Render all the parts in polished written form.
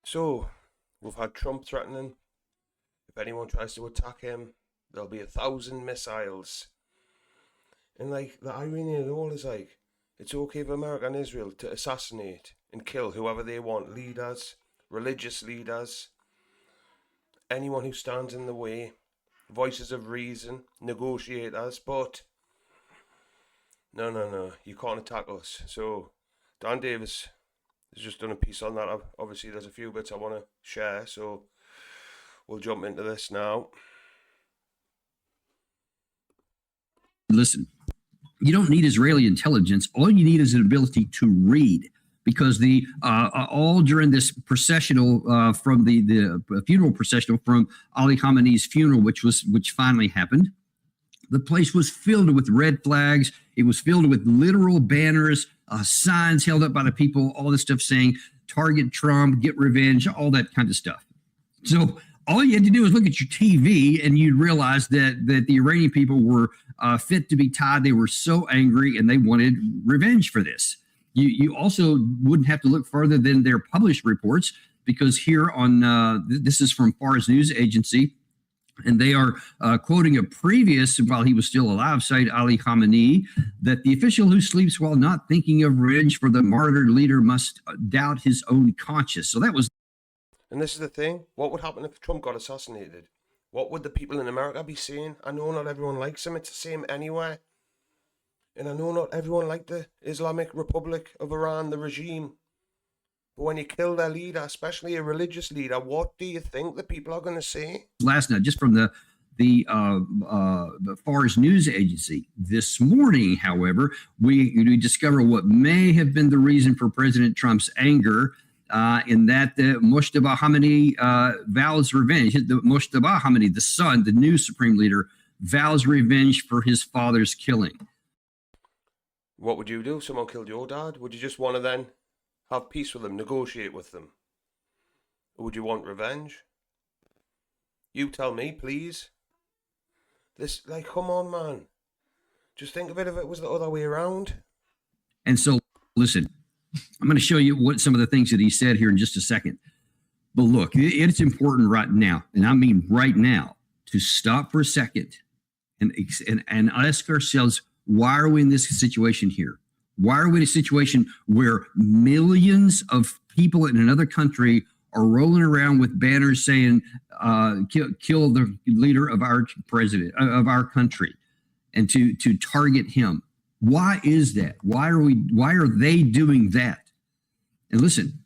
So, we've had Trump threatening if anyone tries to attack him, there'll be 1,000 missiles. And like the irony of it all is like, it's okay for America and Israel to assassinate and kill whoever they want, leaders, religious leaders, anyone who stands in the way, voices of reason, negotiators, but no, you can't attack us. So, Dan Davis has just done a piece on that. Obviously, there's a few bits I want to share, so we'll jump into this now. Listen, you don't need Israeli intelligence. All you need is an ability to read, because the all during this processional from the funeral processional from Ali Khamenei's funeral, which finally happened, the place was filled with red flags. It was filled with literal banners, signs held up by the people, all this stuff saying "Target Trump, get revenge," all that kind of stuff. So all you had to do was look at your TV, and you'd realize that the Iranian people were fit to be tied. They were so angry, and they wanted revenge for this. You also wouldn't have to look further than their published reports, because here on this is from Fars News Agency, and they are quoting a previous, while he was still alive, Sayyid Ali Khamenei, that the official who sleeps while not thinking of revenge for the martyred leader must doubt his own conscience. So that was. And this is the thing. What would happen if Trump got assassinated? What would the people in America be saying? I know not everyone likes him. It's the same anywhere. And I know not everyone liked the Islamic Republic of Iran, the regime. But when you kill their leader, especially a religious leader, what do you think the people are going to say? Last night, just from the Fars News Agency. This morning, however, we discover what may have been the reason for President Trump's anger, in that Mojtaba Khamenei vows revenge. Mojtaba Khamenei, the son, the new supreme leader, vows revenge for his father's killing. What would you do if someone killed your dad? Would you just want to then have peace with them, negotiate with them? Or would you want revenge? You tell me, please. This, like, come on, man. Just think of it if it was the other way around. And so, listen, I'm going to show you what some of the things that he said here in just a second. But look, it's important right now, and I mean right now, to stop for a second and ask ourselves, why are we in this situation here? Why are we in a situation where millions of people in another country are rolling around with banners saying, kill the leader of our president, of our country, and to target him? Why is that? Why are they doing that? And listen,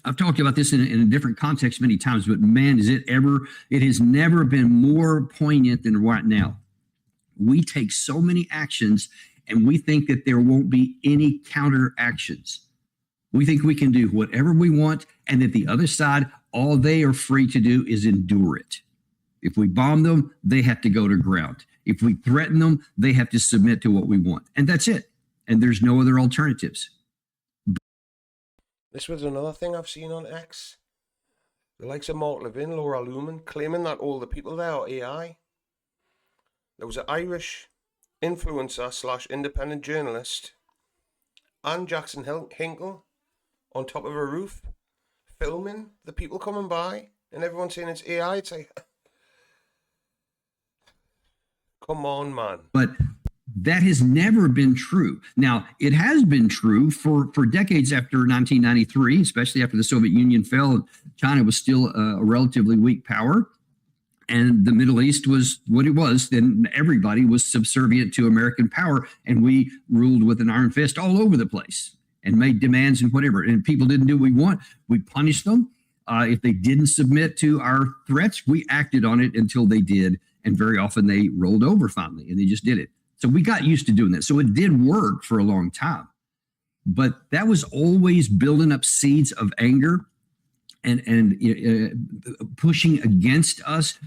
I've talked about this in a different context many times, but man, it has never been more poignant than right now. We take so many actions and we think that there won't be any counter actions. We think we can do whatever we want, and that the other side, all they are free to do is endure it. If we bomb them, they have to go to ground. If we threaten them, they have to submit to what we want. And that's it. And there's no other alternatives. This was another thing I've seen on X. The likes of Mark Levin, Laura Lumen, claiming that all the people there are AI. There was an Irish influencer / independent journalist, Anne Jackson Hinkle, on top of a roof, filming the people coming by, and everyone saying it's AI. It's like, come on, man. But that has never been true. Now, it has been true for decades after 1993, especially after the Soviet Union fell and China was still a relatively weak power. And the Middle East was what it was, then everybody was subservient to American power, and we ruled with an iron fist all over the place and made demands and whatever. And people didn't do what we want, we punished them. If they didn't submit to our threats, we acted on it until they did, and very often they rolled over finally, and they just did it. So we got used to doing that. So it did work for a long time. But that was always building up seeds of anger and pushing against us,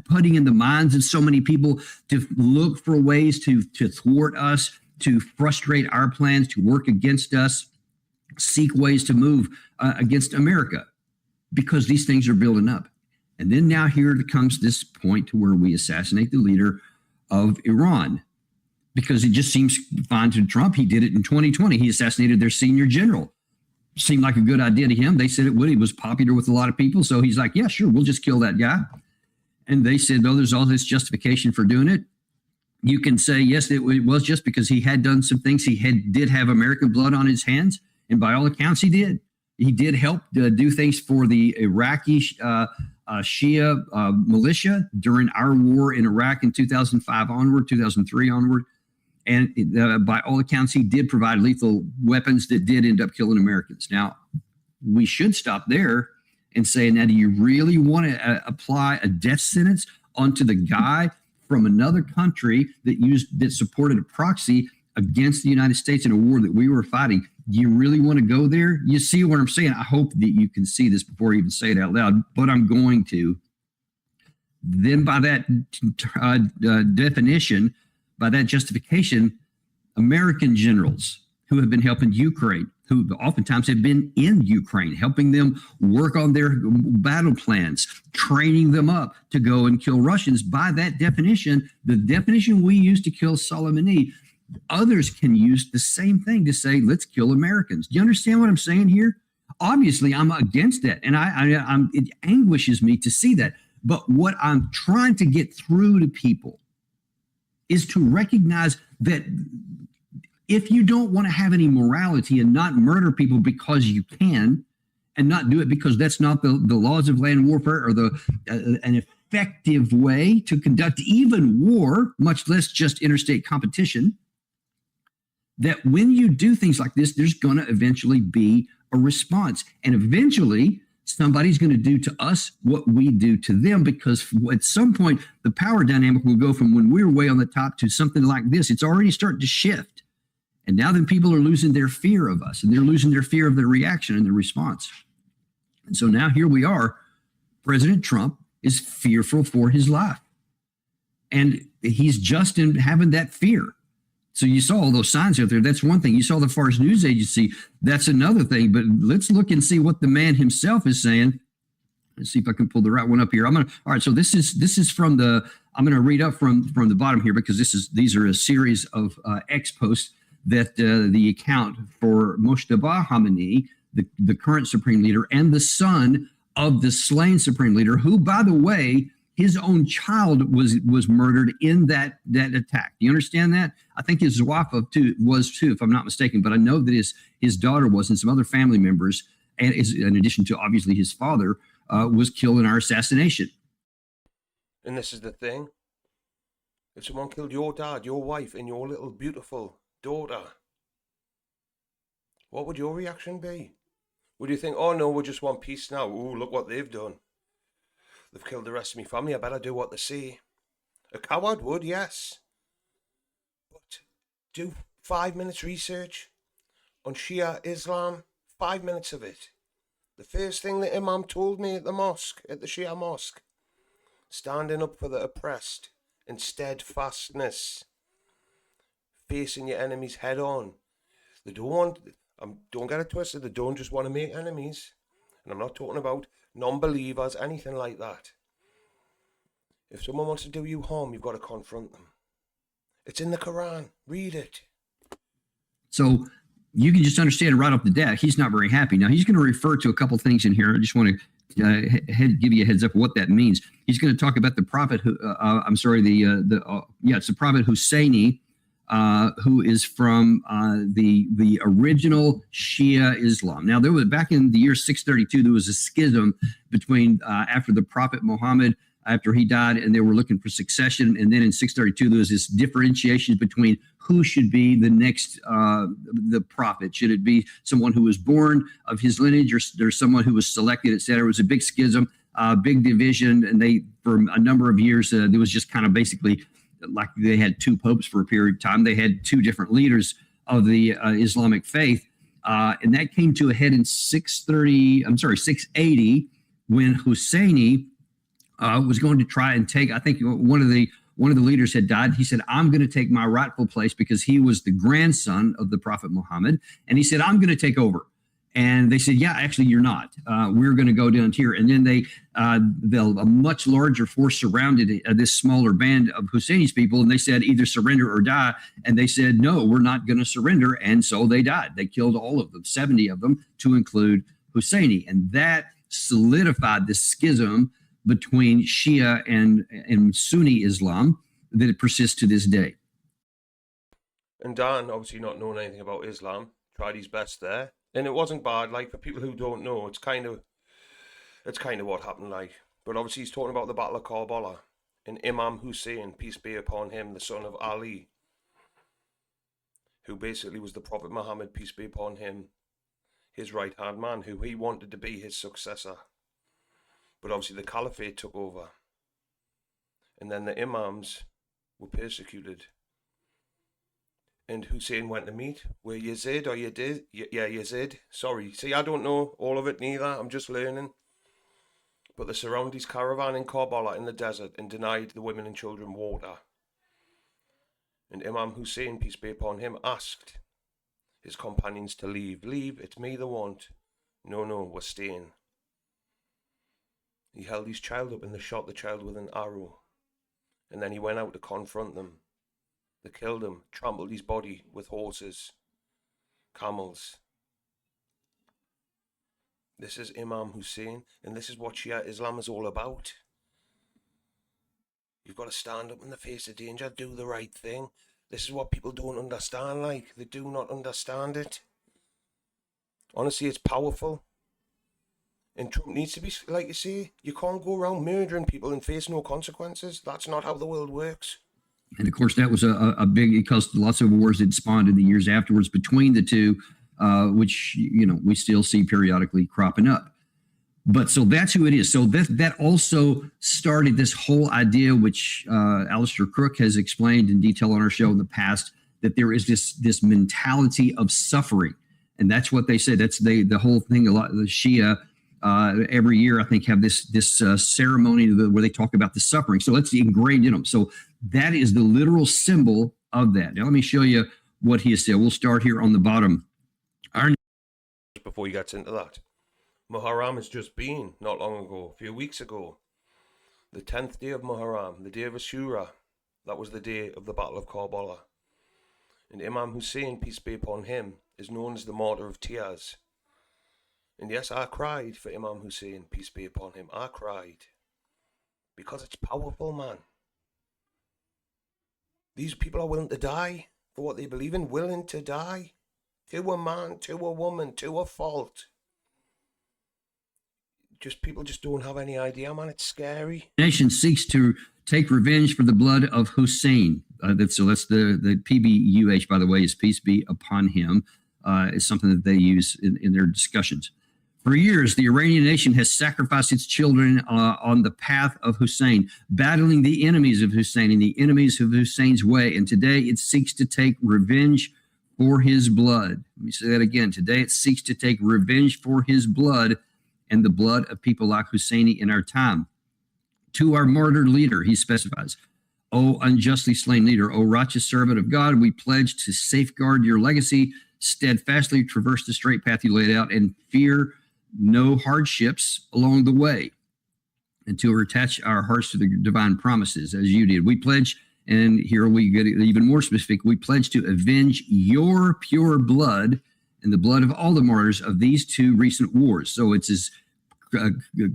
putting in the minds of so many people to look for ways to thwart us, to frustrate our plans, to work against us, seek ways to move against America, because these things are building up. And then now here comes this point to where we assassinate the leader of Iran, because it just seems fine to Trump. He did it in 2020. He assassinated their senior general. seemed like a good idea to him. They said it would. He was popular with a lot of people. So he's like, yeah, sure, we'll just kill that guy. And they said, no, there's all this justification for doing it. You can say, yes, it was just because he had done some things. He did have American blood on his hands. And by all accounts, he did. He did help do things for the Iraqi Shia militia during our war in Iraq in 2005 onward, 2003 onward. And by all accounts, he did provide lethal weapons that did end up killing Americans. Now, we should stop there and say, now, do you really want to apply a death sentence onto the guy from another country that supported a proxy against the United States in a war that we were fighting? Do you really want to go there? You see what I'm saying? I hope that you can see this before I even say it out loud, but I'm going to. Then by that definition, by that justification, American generals who have been helping Ukraine, who oftentimes have been in Ukraine, helping them work on their battle plans, training them up to go and kill Russians. By that definition, the definition we use to kill Soleimani, others can use the same thing to say, let's kill Americans. Do you understand what I'm saying here? Obviously, I'm against that, and it anguishes me to see that. But what I'm trying to get through to people is to recognize that if you don't want to have any morality and not murder people because you can, and not do it because that's not the laws of land warfare or an effective way to conduct even war, much less just interstate competition, that when you do things like this, there's going to eventually be a response. And eventually, somebody's going to do to us what we do to them, because at some point, the power dynamic will go from when we were way on the top to something like this. It's already starting to shift. And now then people are losing their fear of us, and they're losing their fear of the reaction and the response. And so now here we are. President Trump is fearful for his life. And he's just in having that fear. So you saw all those signs out there. That's one thing. You saw the Fars News Agency. That's another thing. But let's look and see what the man himself is saying. Let's see if I can pull the right one up here. All right. So this is from I'm going to read up from the bottom here, because these are a series of X posts that the account for Mojtaba Khamenei, the current supreme leader, and the son of the slain supreme leader, who, by the way, his own child was murdered in that attack. Do you understand that? I think his wife was too, if I'm not mistaken. But I know that his daughter was, and some other family members, and in addition to obviously his father, was killed in our assassination. And this is the thing. If someone killed your dad, your wife, and your little beautiful daughter, what would your reaction be? Would you think, oh no, we just want peace now? Ooh, look what they've done. They've killed the rest of my family. I better do what they say. A coward would, yes. But do 5 minutes research on Shia Islam. 5 minutes of it. The first thing the Imam told me at the mosque, at the Shia mosque, standing up for the oppressed and steadfastness, facing your enemies head on. They don't get it twisted. They don't just want to make enemies. And I'm not talking about non-believers, anything like that. If someone wants to do you harm, you've got to confront them. It's in the Quran. Read it. So you can just understand it right off the bat. He's not very happy. Now, he's going to refer to a couple things in here. I just want to give you a heads up of what that means. He's going to talk about the prophet, it's the prophet Husseini, who is from the original Shia Islam. Now, there was, back in the year 632, there was a schism between after the Prophet Muhammad, after he died, and they were looking for succession. And then in 632, there was this differentiation between who should be the next the prophet. Should it be someone who was born of his lineage, or there's someone who was selected, etc.? It was a big schism, big division, and they, for a number of years, there was just kind of basically like they had two popes for a period of time. They had two different leaders of the Islamic faith. And that came to a head in 680, when Husseini was going to try and take, I think one of the leaders had died. He said, I'm going to take my rightful place, because he was the grandson of the Prophet Muhammad. And he said, I'm going to take over. And they said, yeah, actually, you're not. We're going to go down here. And then a much larger force surrounded this smaller band of Husseini's people. And they said, either surrender or die. And they said, no, we're not going to surrender. And so they died. They killed all of them, 70 of them, to include Husseini. And that solidified the schism between Shia and Sunni Islam that persists to this day. And Dan, obviously not knowing anything about Islam, tried his best there. And it wasn't bad. Like, for people who don't know, it's kind of what happened, like. But obviously he's talking about the Battle of Karbala. And Imam Hussein, peace be upon him, the son of Ali, who basically was the Prophet Muhammad, peace be upon him, his right-hand man, who he wanted to be his successor. But obviously the Caliphate took over. And then the Imams were persecuted. And Hussein went to meet with Yazid, or Yazid. Sorry. See, I don't know all of it neither. I'm just learning. But they surrounded his caravan in Karbala in the desert and denied the women and children water. And Imam Hussein, peace be upon him, asked his companions to leave. Leave, it's me they want. No, we're staying. He held his child up and they shot the child with an arrow. And then he went out to confront them. They killed him, trampled his body with horses, camels. This is Imam Hussein, and this is what Shia Islam is all about. You've got to stand up in the face of danger, do the right thing. This is what people don't understand, like. They do not understand it. Honestly, it's powerful. And Trump needs to be, like you say, you can't go around murdering people and face no consequences. That's not how the world works. And of course, that was a big, because lots of wars that spawned in the years afterwards between the two, which, we still see periodically cropping up. But so that's who it is. So that also started this whole idea, which Alistair Crook has explained in detail on our show in the past, that there is this mentality of suffering. And that's what they say. That's the whole thing. A lot of the Shia every year, I think, have this ceremony where they talk about the suffering. So it's ingrained in them. So that is the literal symbol of that. Now, let me show you what he has said. We'll start here on the bottom. Before he gets into that, Muharram has just been, not long ago, a few weeks ago, the 10th day of Muharram, the day of Ashura. That was the day of the Battle of Karbala. And Imam Hussein, peace be upon him, is known as the Martyr of Tears. And yes, I cried for Imam Hussein, peace be upon him. I cried. Because it's powerful, man. These people are willing to die for what they believe in, willing to die. To a man, to a woman, to a fault. People just don't have any idea, man. It's scary. The nation seeks to take revenge for the blood of Hussein. That's the PBUH, by the way, is peace be upon him. Is something that they use in their discussions. For years, the Iranian nation has sacrificed its children on the path of Hussein, battling the enemies of Hussein and the enemies of Hussein's way. And today it seeks to take revenge for his blood. Let me say that again. Today it seeks to take revenge for his blood and the blood of people like Husseini in our time. To our martyred leader, he specifies, O unjustly slain leader, O righteous servant of God, we pledge to safeguard your legacy, steadfastly traverse the straight path you laid out, and fear no hardships along the way, and to attach our hearts to the divine promises as you did. We pledge, and here we get even more specific, we pledge to avenge your pure blood and the blood of all the martyrs of these two recent wars. So it's as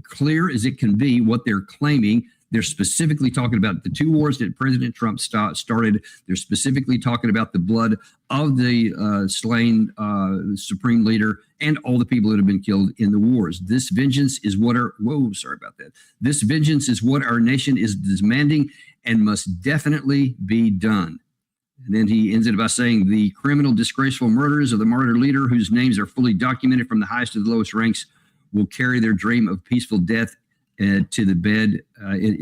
clear as it can be what they're claiming. They're specifically talking about the two wars that President Trump started. They're specifically talking about the blood of the slain supreme leader and all the people that have been killed in the wars. This vengeance is what This vengeance is what our nation is demanding and must definitely be done. And then he ends it by saying, the criminal, disgraceful murderers of the martyr leader, whose names are fully documented from the highest to the lowest ranks, will carry their dream of peaceful death to the bed,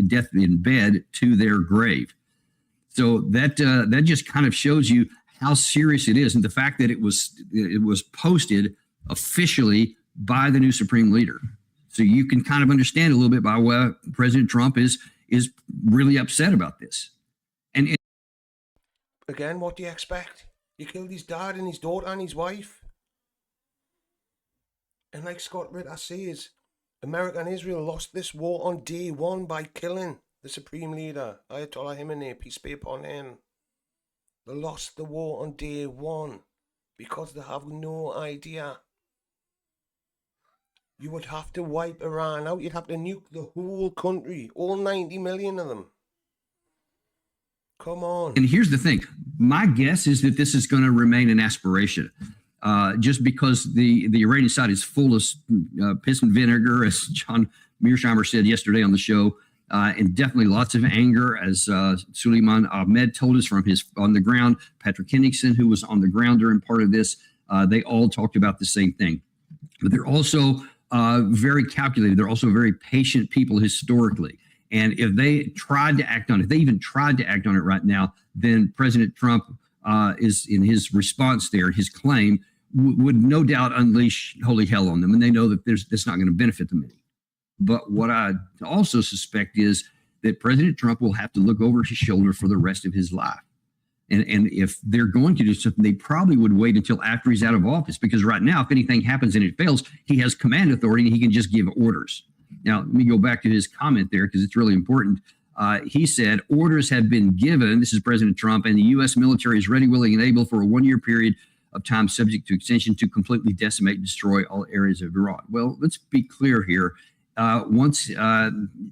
death in bed, to their grave. So that just kind of shows you how serious it is, and the fact that it was posted officially by the new supreme leader. So you can kind of understand a little bit by why President Trump is really upset about this. And again, what do you expect? You killed his dad and his daughter and his wife. And like Scott Ritter says, America and Israel lost this war on day one by killing the Supreme Leader, Ayatollah Khamenei, peace be upon him. They lost the war on day one because they have no idea. You would have to wipe Iran out. You'd have to nuke the whole country, all 90 million of them. Come on. And here's the thing. My guess is that this is going to remain an aspiration. Just because the Iranian side is full of piss and vinegar, as John Mearsheimer said yesterday on the show, and definitely lots of anger, as Suleiman Ahmed told us from his on the ground. Patrick Henningsen, who was on the ground during part of this, they all talked about the same thing. But they're also very calculated. They're also very patient people historically. And if they tried to act on it, if they even tried to act on it right now, then President Trump is in his response there, his claim would no doubt unleash holy hell on them. And they know that that's not going to benefit them any. But what I also suspect is that President Trump will have to look over his shoulder for the rest of his life. And if they're going to do something, they probably would wait until after he's out of office, because right now, if anything happens and it fails, he has command authority and he can just give orders. Now, let me go back to his comment there because it's really important. He said, orders have been given, this is President Trump, and the U.S. military is ready, willing, and able for a one-year period of time subject to extension to completely decimate and destroy all areas of Iran. Well, let's be clear here. Once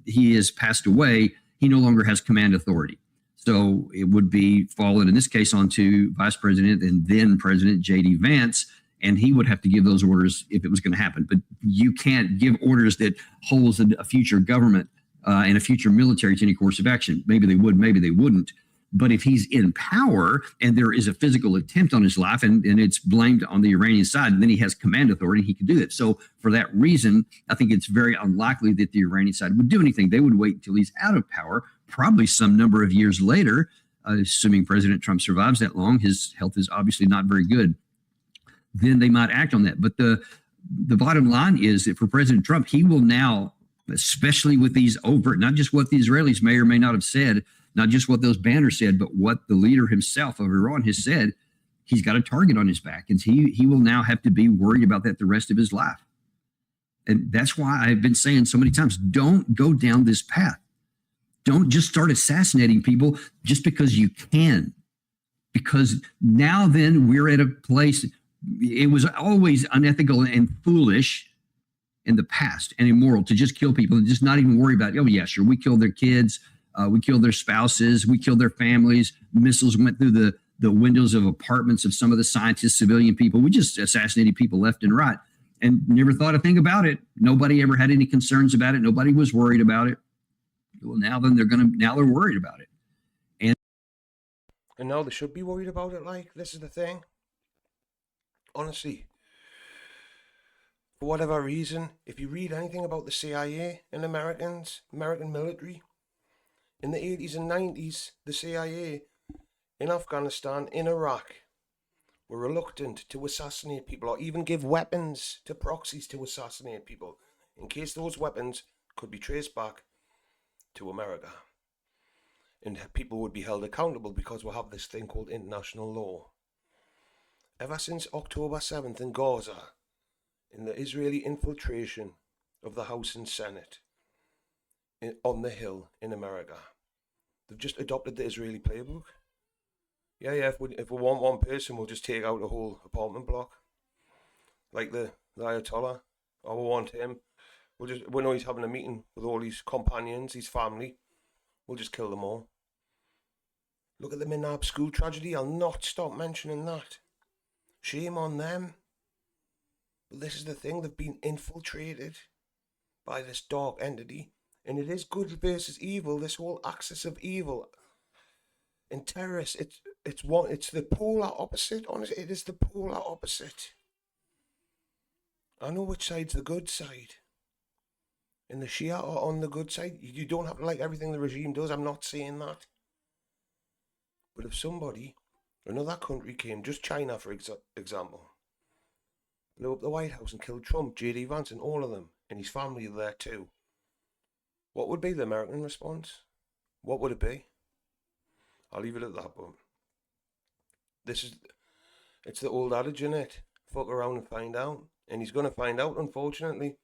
he has passed away, he no longer has command authority. So it would be fallen, in this case, onto Vice President and then President J.D. Vance, and he would have to give those orders if it was going to happen. But you can't give orders that holds a future government and a future military to any course of action. Maybe they would, maybe they wouldn't. But if he's in power and there is a physical attempt on his life and it's blamed on the Iranian side, and then he has command authority, he can do that. So for that reason, I think it's very unlikely that the Iranian side would do anything. They would wait until he's out of power, probably some number of years later, assuming President Trump survives that long. His health is obviously not very good. Then they might act on that. But the bottom line is that for President Trump, he will now, especially with these overt, not just what the Israelis may or may not have said, not just what those banners said, but what the leader himself of Iran has said, he's got a target on his back. And he will now have to be worried about that the rest of his life. And that's why I've been saying so many times, don't go down this path. Don't just start assassinating people just because you can. Because now then we're at a place, it was always unethical and foolish in the past and immoral to just kill people and just not even worry about, oh yeah, sure, we killed their kids, we killed their spouses, we killed their families, missiles went through the windows of apartments of some of the scientists, civilian people. We just assassinated people left and right and never thought a thing about it. Nobody ever had any concerns about it. Nobody was worried about it. Well, now then they're worried about it. And now they should be worried about it. Like, this is the thing. Honestly, for whatever reason, if you read anything about the CIA and American military, in the 80s and 90s, the CIA in Afghanistan, in Iraq, were reluctant to assassinate people or even give weapons to proxies to assassinate people, in case those weapons could be traced back to America. And people would be held accountable because we have this thing called international law. Ever since October 7th in Gaza, in the Israeli infiltration of the House and Senate on the Hill in America, they've just adopted the Israeli playbook. Yeah, if we want one person, we'll just take out a whole apartment block. Like the Ayatollah. Or we want him. We know he's having a meeting with all his companions, his family. We'll just kill them all. Look at the Minab school tragedy. I'll not stop mentioning that. Shame on them. But this is the thing. They've been infiltrated by this dark entity. And it is good versus evil. This whole axis of evil and terrorists. It's the polar opposite. Honestly, it is the polar opposite. I know which side's the good side. And the Shia are on the good side. You don't have to like everything the regime does. I'm not saying that. But if another country came, just China for example, blew up the White House and killed Trump, J.D. Vance and all of them, and his family are there too, what would be the American response? What would it be? I'll leave it at that, but it's the old adage, innit? Fuck around and find out. and he's going to find out, unfortunately.